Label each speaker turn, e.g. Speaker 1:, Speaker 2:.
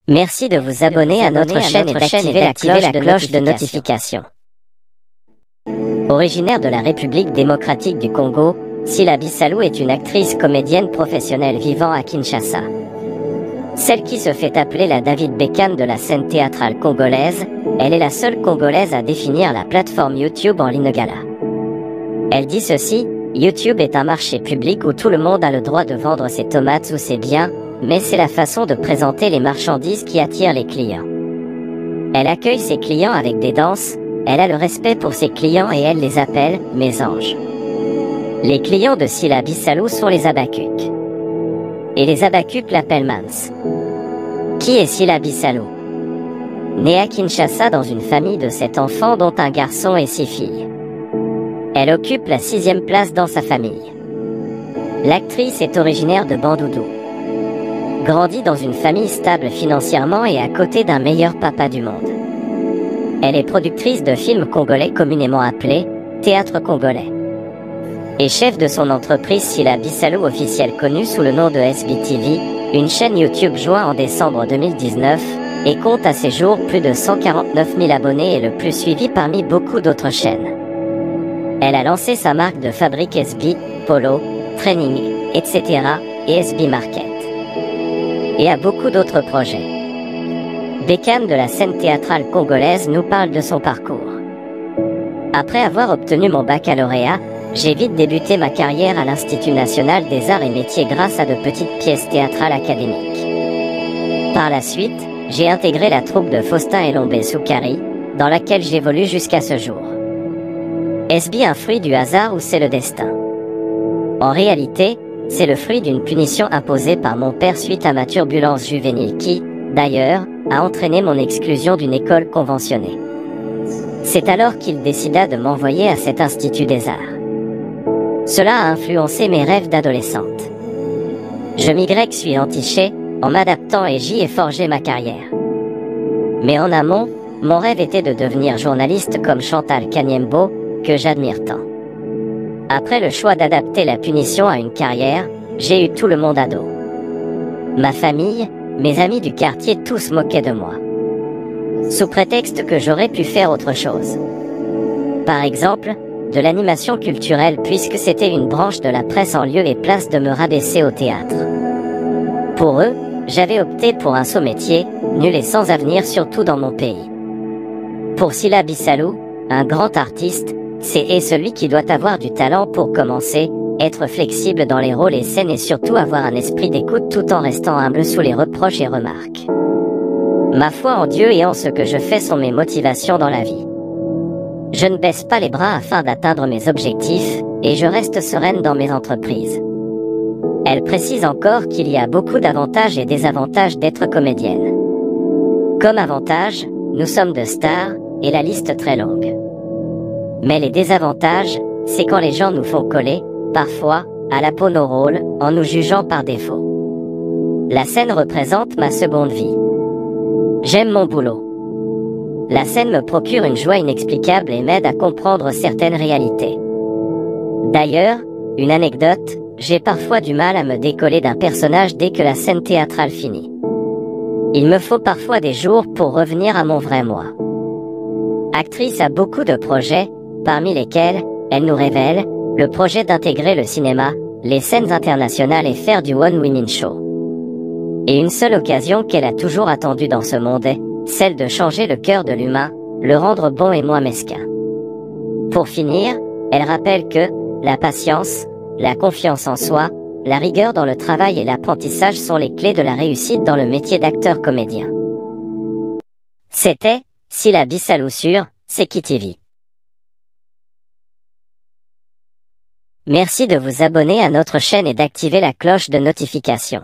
Speaker 1: Merci de vous abonner à notre chaîne et d'activer la cloche de notification. Originaire de la République démocratique du Congo, Sylla Bissalou est une actrice comédienne professionnelle vivant à Kinshasa. Celle qui se fait appeler la David Beckham de la scène théâtrale congolaise, elle est la seule Congolaise à définir la plateforme YouTube en Lingala. Elle dit ceci: YouTube est un marché public où tout le monde a le droit de vendre ses tomates ou ses biens, mais c'est la façon de présenter les marchandises qui attire les clients. Elle accueille ses clients avec des danses, elle a le respect pour ses clients et elle les appelle « mes anges ». Les clients de Sylla Bissalou sont les Abakuks. Et les Abakuks l'appellent Mams. Qui est Sylla Bissalou? Née à Kinshasa dans une famille de 7 enfants dont un garçon et 6 filles. Elle occupe la 6e place dans sa famille. L'actrice est originaire de Bandundu. Grandit dans une famille stable financièrement et à côté d'un meilleur papa du monde. Elle est productrice de films congolais communément appelés Théâtre Congolais. Et chef de son entreprise Sylla Bissalou officielle connue sous le nom de SBTV, une chaîne YouTube joint en décembre 2019, et compte à ses jours plus de 149 000 abonnés et le plus suivi parmi beaucoup d'autres chaînes. Elle a lancé sa marque de fabrique SB, Polo, Training, etc. et SB Market. Et a beaucoup d'autres projets. Beckham de la scène théâtrale congolaise nous parle de son parcours. Après avoir obtenu mon baccalauréat, j'ai vite débuté ma carrière à l'Institut national des arts et métiers grâce à de petites pièces théâtrales académiques. Par la suite, j'ai intégré la troupe de Faustin Elombé Soukari, dans laquelle j'évolue jusqu'à ce jour. Est-ce bien un fruit du hasard ou c'est le destin? En réalité, c'est le fruit d'une punition imposée par mon père suite à ma turbulence juvénile qui, d'ailleurs, a entraîné mon exclusion d'une école conventionnée. C'est alors qu'il décida de m'envoyer à cet institut des arts. Cela a influencé mes rêves d'adolescente. Je m'y suis entiché, en m'adaptant et j'y ai forgé ma carrière. Mais en amont, mon rêve était de devenir journaliste comme Chantal Kaniembo, que j'admire tant. Après le choix d'adapter la punition à une carrière, j'ai eu tout le monde à dos. Ma famille, mes amis du quartier, tous moquaient de moi. Sous prétexte que j'aurais pu faire autre chose. Par exemple, de l'animation culturelle puisque c'était une branche de la presse en lieu et place de me rabaisser au théâtre. Pour eux, j'avais opté pour un saut métier, nul et sans avenir surtout dans mon pays. Pour Sylla Bissalou, un grand artiste, c'est celui qui doit avoir du talent pour commencer, être flexible dans les rôles et scènes et surtout avoir un esprit d'écoute tout en restant humble sous les reproches et remarques. Ma foi en Dieu et en ce que je fais sont mes motivations dans la vie. Je ne baisse pas les bras afin d'atteindre mes objectifs, et je reste sereine dans mes entreprises. Elle précise encore qu'il y a beaucoup d'avantages et désavantages d'être comédienne. Comme avantage, nous sommes de stars, et la liste très longue. Mais les désavantages, c'est quand les gens nous font coller, parfois, à la peau nos rôles, en nous jugeant par défaut. La scène représente ma seconde vie. J'aime mon boulot. La scène me procure une joie inexplicable et m'aide à comprendre certaines réalités. D'ailleurs, une anecdote, j'ai parfois du mal à me décoller d'un personnage dès que la scène théâtrale finit. Il me faut parfois des jours pour revenir à mon vrai moi. Actrice a beaucoup de projets, parmi lesquels, elle nous révèle, le projet d'intégrer le cinéma, les scènes internationales et faire du One Woman Show. Et une seule occasion qu'elle a toujours attendue dans ce monde est, celle de changer le cœur de l'humain, le rendre bon et moins mesquin. Pour finir, elle rappelle que, la patience, la confiance en soi, la rigueur dans le travail et l'apprentissage sont les clés de la réussite dans le métier d'acteur-comédien. C'était Sylla Bissalou sur Seki TV. Merci de vous abonner à notre chaîne et d'activer la cloche de notification.